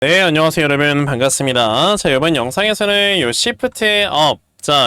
네, 안녕하세요, 여러분. 반갑습니다. 자, 이번 영상에서는 요 시프트의 업,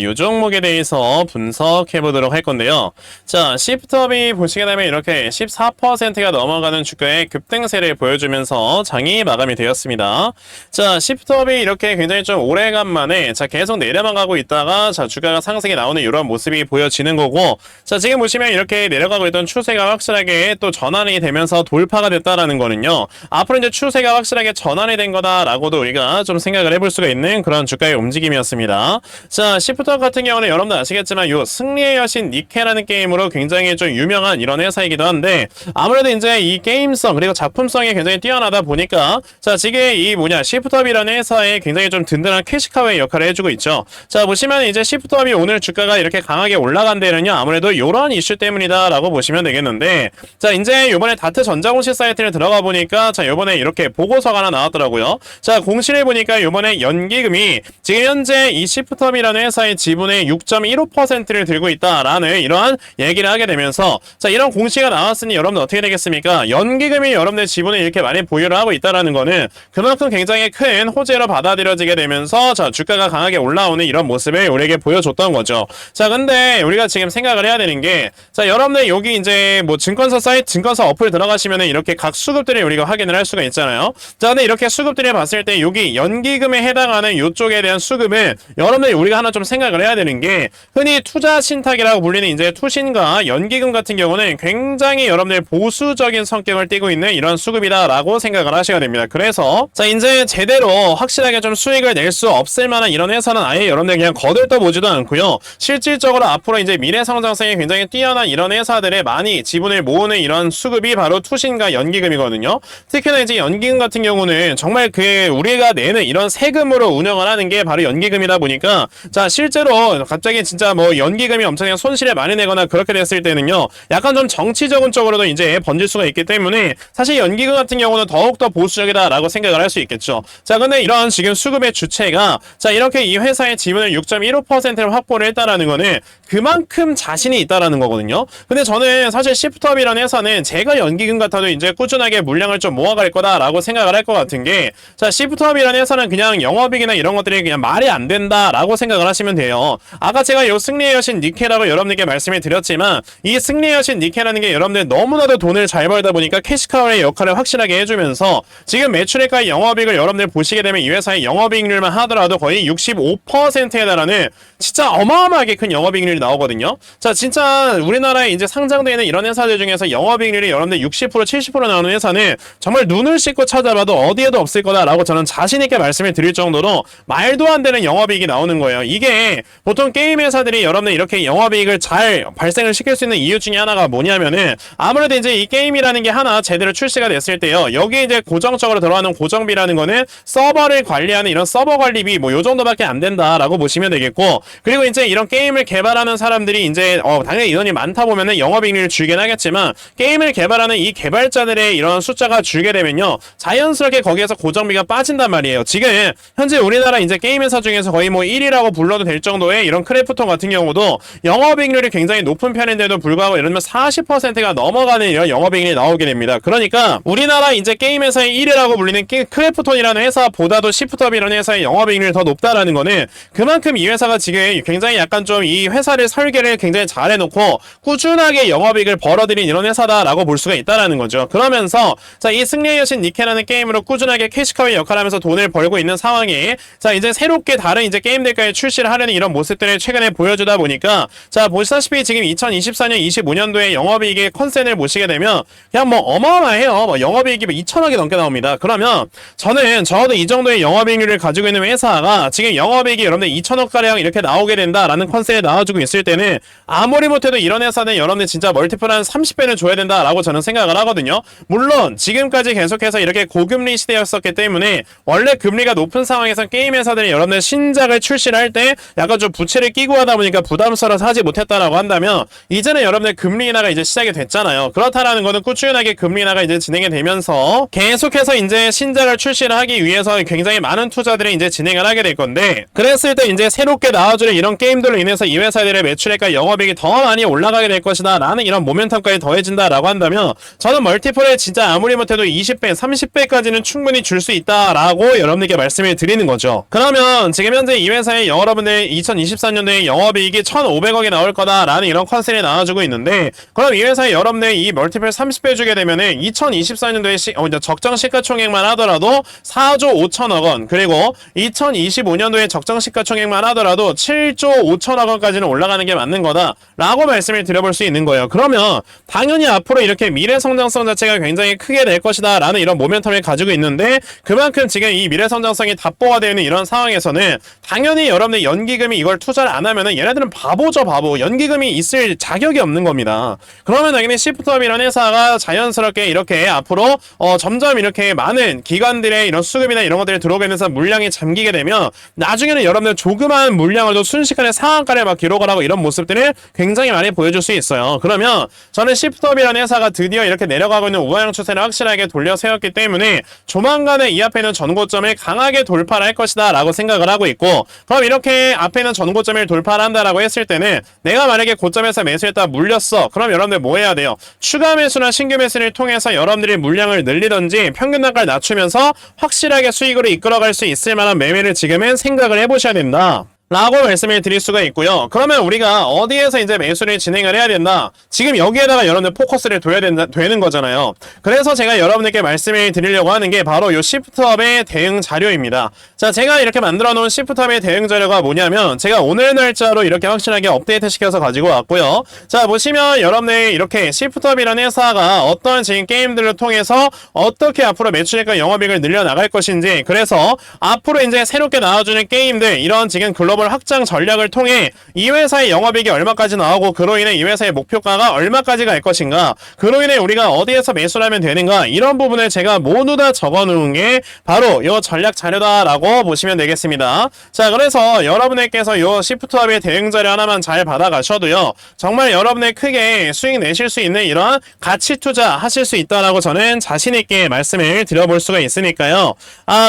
요 종목에 대해서 분석해 보도록 할 건데요. 자, 시프트업이 보시게 되면 이렇게 14%가 넘어가는 주가의 급등세를 보여주면서 장이 마감이 되었습니다. 자, 시프트업이 이렇게 굉장히 좀 오래간만에 계속 내려만 가고 있다가 주가가 상승이 나오는 이런 모습이 보여지는 거고, 지금 보시면 이렇게 내려가고 있던 추세가 확실하게 또 전환이 되면서 돌파가 됐다라는 거는요. 앞으로 이제 추세가 확실하게 전환이 된 거다라고도 우리가 좀 생각을 해볼 수가 있는 그런 주가의 움직임이었습니다. 자, 시프트업 같은 경우는 여러분들 아시겠지만 요 승리의 여신 니케라는 게임으로 굉장히 좀 유명한 이런 회사이기도 한데, 아무래도 이제 이 게임성 그리고 작품성이 굉장히 뛰어나다 보니까 지금 이 시프트업이라는 회사에 굉장히 좀 든든한 캐시카우의 역할을 해주고 있죠. 자, 보시면 이제 시프트업이 오늘 주가가 이렇게 강하게 올라간 데는요, 아무래도 요런 이슈 때문이다라고 보시면 되겠는데, 자, 이제 요번에 다트 전자공시 사이트를 들어가 보니까 요번에 이렇게 보고서가 하나 나왔더라고요. 자, 공시를 보니까 요번에 연기금이 지금 현재 이 시프트업이라는 회사의 지분의 6.15%를 들고 있다라는 이러한 얘기를 하게 되면서, 이런 공시가 나왔으니 여러분들 어떻게 되겠습니까? 연기금이 여러분들 지분을 이렇게 많이 보유를 하고 있다라는 거는 그만큼 굉장히 큰 호재로 받아들여지게 되면서 주가가 강하게 올라오는 이런 모습을 우리에게 보여줬던 거죠. 자, 근데 우리가 지금 생각을 해야 되는 게, 여러분들 여기 이제 증권사 사이트, 증권사 어플 들어가시면은 이렇게 각 수급들을 우리가 확인을 할 수가 있잖아요. 자, 근데 이렇게 수급들을 봤을 때 여기 연기금에 해당하는 이쪽에 대한 수급은 여러분들 우리가 하나 좀 생각을 해야 되는 게, 흔히 투자 신탁이라고 불리는 이제 투신과 연기금 같은 경우는 굉장히 여러분들 보수적인 성격을 띠고 있는 이런 수급이다라고 생각을 하셔야 됩니다. 그래서 이제 제대로 확실하게 좀 수익을 낼 수 없을 만한 이런 회사는 아예 여러분들 그냥 거들떠 보지도 않고요. 실질적으로 앞으로 이제 미래 성장성이 굉장히 뛰어난 이런 회사들의 많이 지분을 모으는 이런 수급이 바로 투신과 연기금이거든요. 특히나 이제 연기금 같은 경우는 정말 우리가 내는 이런 세금으로 운영을 하는 게 바로 연기금이다 보니까, 실제로 갑자기 진짜 연기금이 엄청나게 손실을 많이 내거나 그렇게 됐을 때는요, 약간 좀 정치적인 쪽으로도 이제 번질 수가 있기 때문에 사실 연기금 같은 경우는 더욱더 보수적이다라고 생각을 할 수 있겠죠. 근데 이런 지금 수급의 주체가 이렇게 이 회사의 지분을 6.15%를 확보를 했다라는 거는 그만큼 자신이 있다라는 거거든요. 근데 저는 사실 시프트업이라는 회사는 제가 연기금 같아도 이제 꾸준하게 물량을 좀 모아갈 거다라고 생각을 할 것 같은 게, 시프트업이라는 회사는 그냥 영업이익이나 이런 것들이 그냥 말이 안 된다라고 생각을 하시면 돼요. 아까 제가 요 승리의 여신 니케라고 여러분들께 말씀을 드렸지만, 이 승리의 여신 니케라는 게 여러분들 너무나도 돈을 잘 벌다 보니까 캐시카우의 역할을 확실하게 해주면서, 지금 매출액과 영업이익을 여러분들 보시게 되면 이 회사의 영업이익률만 하더라도 거의 65%에 달하는 진짜 어마어마하게 큰 영업이익률이 나오거든요. 진짜 우리나라에 이제 상장되어 있는 이런 회사들 중에서 영업이익률이 여러분들 60% 70% 나오는 회사는 정말 눈을 씻고 찾아봐도 어디에도 없을 거다라고 저는 자신있게 말씀을 드릴 정도로 말도 안 되는 영업이익이 나오는 거예요. 이게 보통 게임 회사들이 여러분들 이렇게 영업이익을 잘 발생을 시킬 수 있는 이유 중에 하나가 뭐냐면은, 아무래도 이제 이 게임이라는 게 하나 제대로 출시가 됐을 때요, 여기 이제 고정적으로 들어가는 고정비라는 거는 서버를 관리하는 이런 서버 관리비 요 정도밖에 안 된다라고 보시면 되겠고, 그리고 이제 이런 게임을 개발하는 사람들이 이제 당연히 인원이 많다 보면은 영업이익률을 줄긴 하겠지만, 게임을 개발하는 이 개발자들의 이런 숫자가 줄게 되면요, 자연스럽게 거기에서 고정비가 빠진단 말이에요. 지금 현재 우리나라 이제 게임 회사 중에서 거의 1위라고 불러도 될 정도의 이런 크래프톤 같은 경우도 영업이익률이 굉장히 높은 편인데도 불구하고 예를 들면 40%가 넘어가는 이런 영업이익률이 나오게 됩니다. 그러니까 우리나라 이제 게임 회사의 1위라고 불리는 크래프톤이라는 회사보다도 시프트업이라는 회사의 영업이익률이 더 높다라는 거는 그만큼 이 회사가 지금 굉장히 약간 좀 이 회사를 설계를 굉장히 잘 해놓고 꾸준하게 영업이익을 벌어들인 이런 회사다라고 볼 수가 있다라는 거죠. 그러면서 이 승리의 여신 니케라는 게임으로 꾸준하게 캐시카우의 역할을 하면서 돈을 벌고 있는 상황에, 이제 새롭게 다른 이제 게임들까지 출시를 하려는 이런 모습들을 최근에 보여주다 보니까, 보시다시피 지금 2024년 25년도에 영업이익의 컨센을 보시게 되면 그냥 어마어마해요. 영업이익이 2천억이 넘게 나옵니다. 그러면 저는 적어도 이 정도의 영업이익률을 가지고 있는 회사가 지금 영업이익이 여러분들 2천억가량 이렇게 나오게 된다라는 컨셉에 나와주고 있을 때는, 아무리 못해도 이런 회사는 여러분들 진짜 멀티플 한 30배는 줘야 된다라고 저는 생각을 하거든요. 물론 지금까지 계속해서 이렇게 고금리 시대였었기 때문에 원래 금리가 높은 상황에서 게임 회사들이 여러분들 신작을 출시를 할 때 때문에 약간 좀 부채를 끼고 하다 보니까 부담스러워서 하지 못했다라고 한다면 이제는 여러분들 금리 인하가 이제 시작이 됐잖아요. 그렇다라는 거는 꾸준하게 금리 인하가 이제 진행이 되면서 계속해서 이제 신작을 출시를 하기 위해서 굉장히 많은 투자들이 이제 진행을 하게 될 건데, 그랬을 때 이제 새롭게 나와주는 이런 게임들로 인해서 이 회사들의 매출액과 영업이익이 더 많이 올라가게 될 것이다 라는 이런 모멘텀까지 더해진다라고 한다면 저는 멀티플에 진짜 아무리 못해도 20배, 30배까지는 충분히 줄 수 있다라고 여러분들께 말씀을 드리는 거죠. 그러면 지금 현재 이 회사의 여러분들 2024년도에 영업이익이 1,500억이 나올 거다라는 이런 컨셉이 나와주고 있는데, 그럼 이 회사에 여러분들 이 멀티플 30배 주게 되면은 2024년도에 적정 시가총액만 하더라도 4조 5천억 원, 그리고 2025년도에 적정 시가총액만 하더라도 7조 5천억 원까지는 올라가는 게 맞는 거다라고 말씀을 드려볼 수 있는 거예요. 그러면 당연히 앞으로 이렇게 미래 성장성 자체가 굉장히 크게 될 것이다 라는 이런 모멘텀을 가지고 있는데, 그만큼 지금 이 미래 성장성이 답보가 되어 있는 이런 상황에서는 당연히 여러분들 연기금이 이걸 투자를 안 하면은 얘네들은 바보죠, 바보. 연기금이 있을 자격이 없는 겁니다. 그러면 당연히 시프트업이라는 회사가 자연스럽게 이렇게 앞으로 점점 이렇게 많은 기관들의 이런 수급이나 이런 것들이 들어오게 되면서 물량이 잠기게 되면 나중에는 여러분들 조그만 물량을 순식간에 상한가를 막 기록을 하고 이런 모습들을 굉장히 많이 보여줄 수 있어요. 그러면 저는 시프트업이라는 회사가 드디어 이렇게 내려가고 있는 우하형 추세를 확실하게 돌려 세웠기 때문에 조만간에 이 앞에 있는 전고점을 강하게 돌파를 할 것이다 라고 생각을 하고 있고, 그럼 이렇게 앞에 있는 전고점을 돌파를 한다라고 했을 때는 내가 만약에 고점에서 매수했다 물렸어. 그럼 여러분들 뭐 해야 돼요? 추가 매수나 신규 매수를 통해서 여러분들이 물량을 늘리던지 평균 단가를 낮추면서 확실하게 수익으로 이끌어갈 수 있을 만한 매매를 지금은 생각을 해보셔야 된다 라고 말씀을 드릴 수가 있고요. 그러면 우리가 어디에서 이제 매수를 진행을 해야 된다? 지금 여기에다가 여러분들 포커스를 둬야 되는 거잖아요. 그래서 제가 여러분들께 말씀을 드리려고 하는 게 바로 요 시프트업의 대응 자료입니다. 자, 제가 이렇게 만들어 놓은 시프트업의 대응 자료가 뭐냐면 제가 오늘 날짜로 이렇게 확실하게 업데이트 시켜서 가지고 왔고요. 자, 보시면 여러분들 이렇게 시프트업이라는 회사가 어떤 지금 게임들을 통해서 어떻게 앞으로 매출액과 영업이익을 늘려나갈 것인지, 그래서 앞으로 이제 새롭게 나와주는 게임들, 이런 지금 글로벌 확장 전략을 통해 이 회사의 영업이익이 얼마까지 나오고 그로 인해 이 회사의 목표가가 얼마까지 갈 것인가, 그로 인해 우리가 어디에서 매수를 하면 되는가, 이런 부분을 제가 모두 다 적어 놓은 게 바로 이 전략 자료다라고 보시면 되겠습니다. 자, 그래서 여러분들께서 이 시프트업의 대응 자료 하나만 잘 받아가셔도요, 정말 여러분의 크게 수익 내실 수 있는 이런 가치 투자 하실 수 있다라고 저는 자신 있게 말씀을 드려볼 수가 있으니까요.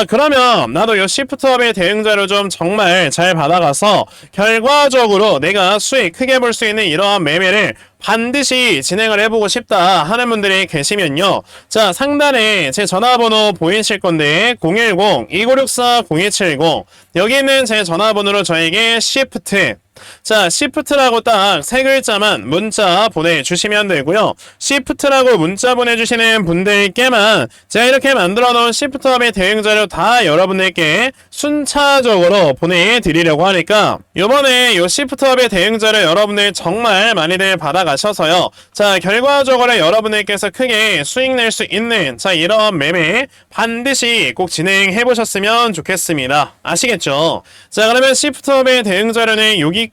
그러면 나도 이 시프트업의 대응 자료 좀 정말 잘 받아가서 결과적으로 내가 수익 크게 볼 수 있는 이러한 매매를 반드시 진행을 해보고 싶다 하는 분들이 계시면요, 자, 상단에 제 전화번호 보이실 건데 010-2964-0270, 여기 있는 제 전화번호로 저에게 시프트, 자, 시프트라고 딱 세 글자만 문자 보내주시면 되고요. 시프트라고 문자 보내주시는 분들께만 제가 이렇게 만들어 놓은 시프트업의 대응 자료 다 여러분들께 순차적으로 보내드리려고 하니까 요번에 요 시프트업의 대응 자료 여러분들 정말 많이들 받아가셔서요, 자, 결과적으로 여러분들께서 크게 수익 낼 수 있는 자, 이런 매매 반드시 꼭 진행해 보셨으면 좋겠습니다. 아시겠죠? 자, 그러면 시프트업의 대응 자료는 여기까지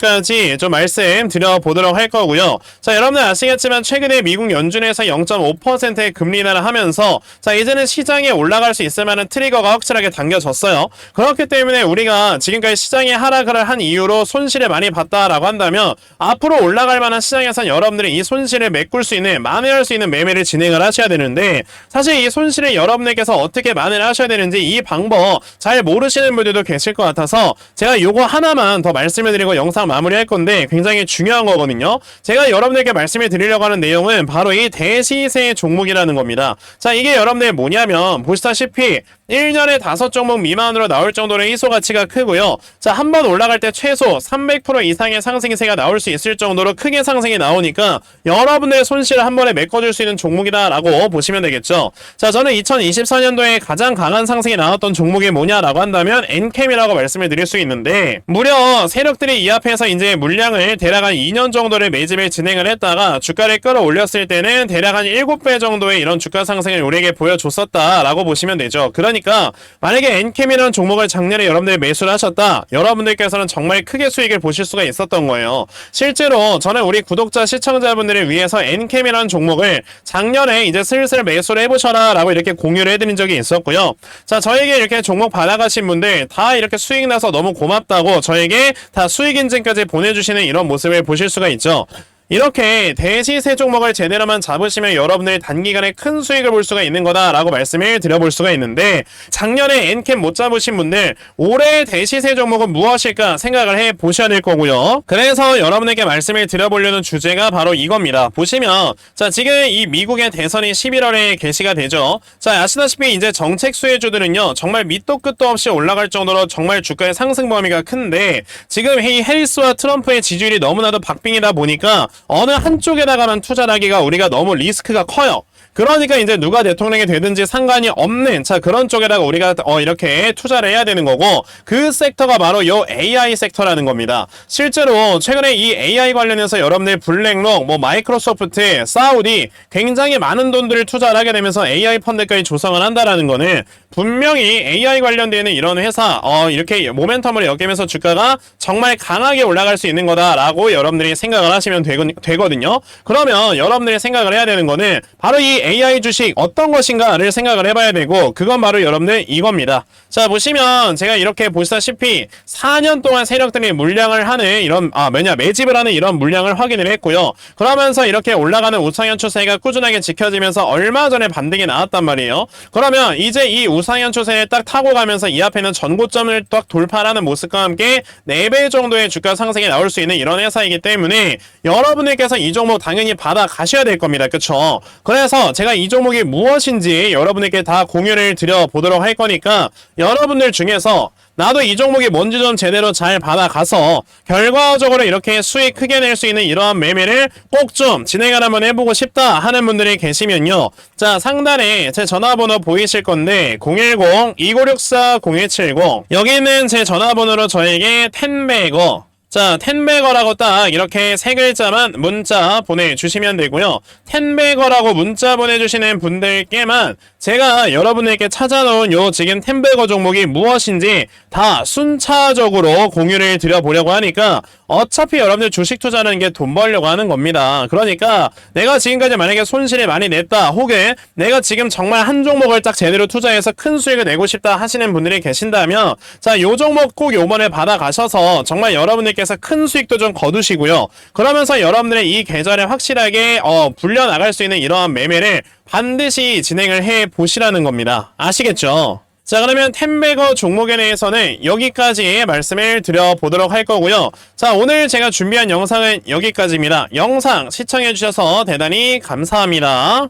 좀 말씀드려 보도록 할 거고요. 자, 여러분들 아시겠지만 최근에 미국 연준에서 0.5%의 금리 인하를 하면서 자, 이제는 시장에 올라갈 수 있을 만한 트리거가 확실하게 당겨졌어요. 그렇기 때문에 우리가 지금까지 시장이 하락을 한 이유로 손실을 많이 봤다라고 한다면 앞으로 올라갈 만한 시장에선 여러분들이 이 손실을 메꿀 수 있는, 만회할 수 있는 매매를 진행을 하셔야 되는데, 사실 이 손실을 여러분들께서 어떻게 만회를 하셔야 되는지 이 방법 잘 모르시는 분들도 계실 것 같아서 제가 요거 하나만 더 말씀을 드리고 영상 마무리할 건데 굉장히 중요한 거거든요. 제가 여러분들께 말씀을 드리려고 하는 내용은 바로 이 대시세 종목이라는 겁니다. 자, 이게 여러분들 뭐냐면 보시다시피 1년에 5종목 미만으로 나올 정도로 희소 가치가 크고요. 자, 한 번 올라갈 때 최소 300% 이상의 상승세가 나올 수 있을 정도로 크게 상승이 나오니까 여러분들의 손실을 한 번에 메꿔줄 수 있는 종목이다라고 보시면 되겠죠. 자, 저는 2024년도에 가장 강한 상승이 나왔던 종목이 뭐냐라고 한다면 엔캠이라고 말씀을 드릴 수 있는데, 무려 세력들이 이 앞에서 이제 물량을 대략 한 2년 정도를 매집을 진행을 했다가 주가를 끌어올렸을 때는 대략 한 7배 정도의 이런 주가 상승을 우리에게 보여줬었다라고 보시면 되죠. 그러니까 만약에 엔캠이라는 종목을 작년에 여러분들이 매수를 하셨다, 여러분들께서는 정말 크게 수익을 보실 수가 있었던 거예요. 실제로 저는 우리 구독자 시청자분들을 위해서 엔캠이라는 종목을 작년에 이제 슬슬 매수를 해보셔라 라고 이렇게 공유를 해드린 적이 있었고요. 자, 저에게 이렇게 종목 받아가신 분들 다 이렇게 수익 나서 너무 고맙다고 저에게 다 수익 인증까지 보내주시는 이런 모습을 보실 수가 있죠. 이렇게 대시세 종목을 제대로만 잡으시면 여러분들이 단기간에 큰 수익을 볼 수가 있는 거다라고 말씀을 드려볼 수가 있는데, 작년에 엔캠 못 잡으신 분들 올해 대시세 종목은 무엇일까 생각을 해보셔야 될 거고요. 그래서 여러분에게 말씀을 드려보려는 주제가 바로 이겁니다. 보시면 자, 지금 이 미국의 대선이 11월에 개시가 되죠. 자, 아시다시피 이제 정책 수혜주들은요 정말 밑도 끝도 없이 올라갈 정도로 정말 주가의 상승 범위가 큰데, 지금 이 해리스와 트럼프의 지지율이 너무나도 박빙이다 보니까 어느 한쪽에다가만 투자를 하기가 우리가 너무 리스크가 커요. 그러니까 이제 누가 대통령이 되든지 상관이 없는 자 그런 쪽에다가 우리가 이렇게 투자를 해야 되는 거고, 그 섹터가 바로 요 AI 섹터라는 겁니다. 실제로 최근에 이 AI 관련해서 여러분들 블랙록, 뭐 마이크로소프트, 사우디 굉장히 많은 돈들을 투자를 하게 되면서 AI 펀드까지 조성을 한다라는 거는 분명히 AI 관련되는 이런 회사 이렇게 모멘텀을 엮이면서 주가가 정말 강하게 올라갈 수 있는 거다라고 여러분들이 생각을 하시면 되거든요. 그러면 여러분들이 생각을 해야 되는 거는 바로 이 AI 주식 어떤 것인가를 생각을 해봐야 되고, 그건 바로 여러분들 이겁니다. 자, 보시면 제가 이렇게 보시다시피 4년 동안 세력들이 물량을 하는 이런 매집을 하는 이런 물량을 확인을 했고요. 그러면서 이렇게 올라가는 우상향 추세가 꾸준하게 지켜지면서 얼마 전에 반등이 나왔단 말이에요. 그러면 이제 이 우상향 추세에 딱 타고 가면서 이 앞에는 전고점을 딱 돌파하는 모습과 함께 4배 정도의 주가 상승이 나올 수 있는 이런 회사이기 때문에 여러분들께서 이 종목 당연히 받아 가셔야 될 겁니다. 그쵸? 그래서 제가 이 종목이 무엇인지 여러분에게 다 공유를 드려보도록 할 거니까, 여러분들 중에서 나도 이 종목이 뭔지 좀 제대로 잘 받아가서 결과적으로 이렇게 수익 크게 낼 수 있는 이러한 매매를 꼭 좀 진행을 한번 해보고 싶다 하는 분들이 계시면요, 자 상단에 제 전화번호 보이실 건데 010-2964-0170 여기 있는 제 전화번호로 저에게 텐베거, 자, 텐베거라고 딱 이렇게 세 글자만 문자 보내주시면 되고요. 텐베거라고 문자 보내주시는 분들께만 제가 여러분에게 찾아놓은 요 지금 텐베거 종목이 무엇인지 다 순차적으로 공유를 드려보려고 하니까, 어차피 여러분들 주식 투자하는 게 돈 벌려고 하는 겁니다. 그러니까 내가 지금까지 만약에 손실을 많이 냈다, 혹은 내가 지금 정말 한 종목을 딱 제대로 투자해서 큰 수익을 내고 싶다 하시는 분들이 계신다면, 자, 요 종목 꼭 요번에 받아가셔서 정말 여러분들께서 큰 수익도 좀 거두시고요. 그러면서 여러분들의 이 계절에 확실하게 불려나갈 수 있는 이러한 매매를 반드시 진행을 해 보시라는 겁니다. 아시겠죠? 자, 그러면 텐베거 종목에 대해서는 여기까지 말씀을 드려보도록 할 거고요. 자, 오늘 제가 준비한 영상은 여기까지입니다. 영상 시청해주셔서 대단히 감사합니다.